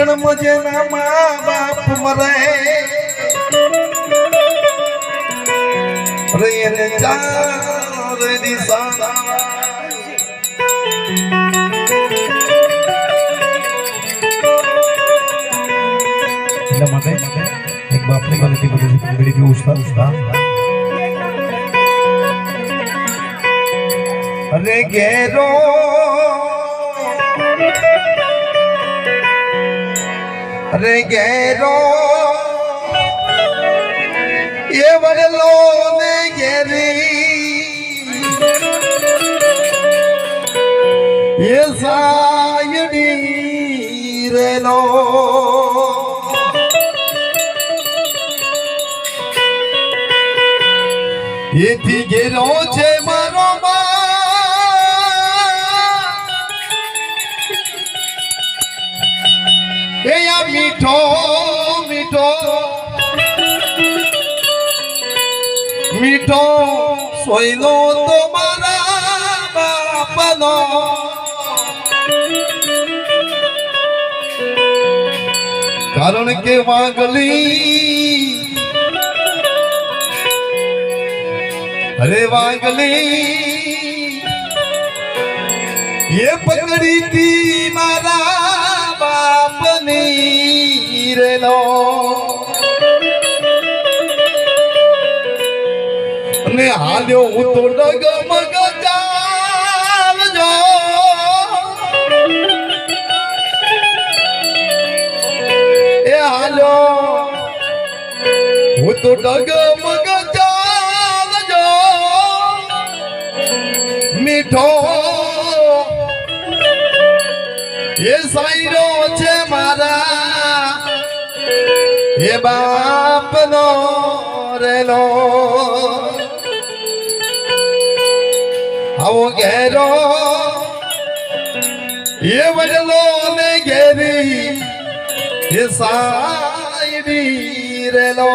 જન્મ જેના મા બાપ મરે રે એને ચાર દિશા માટે એક બાપની બનતી બધી પંગડી की उस्ताद અરે ઘેરો અરે ઘેરો એ વડલો ને ઘેરી એ સાયડી રેલો એથી ઘેરો છે મારો એ આ મીઠો મીઠો મીઠો સોયનો તો મારા બાપનો કારણ કે વાગલી અરે વાગલી એ પકડી તી મારા બાપની રેલો ને હાલ્યો હું તો ડગમગ ચાલજો એ હાલ્યો હું તો ડગમગ ચાલજો મીઠો એ સાઈરો છે મારા એ બાપનો રેલો આવો ઘેરો એ વડલો ને ઘેરી એ સાઈડી રેલો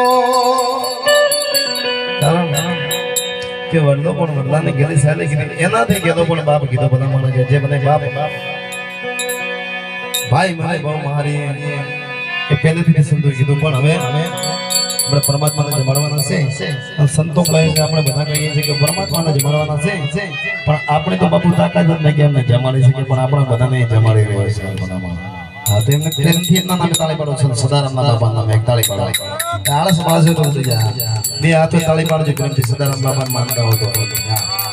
કે વડલો પણ વડલાને ઘેરી સાલે કીધી એનાથી કીધો પણ બાપ કીધો બધા મને જે મને બાપ ભાઈ મને બહુ મારી એ પહેલેથી સંતો કીધું પણ હવે આપણે પરમાત્માને જ મળવાના છે સંતો કહે છે આપણે બધા કહીએ છીએ કે પરમાત્માને જ મળવાના છે પણ આપણે તો બાપુ તાકાત જ નહીં કે એમને જમાડી શકીએ પણ આપણે બધાને જમાડી રહ્યા છે બધામાં હા તો એમને પ્રેમથી એમના નામે તાળી પાડો છે સદારામના બાપાના નામે એક તાળી પાડો આળસ માણસે તો બે હાથે તાળી પાડજો પ્રેમથી સદારામ બાપાને માનતા હો તો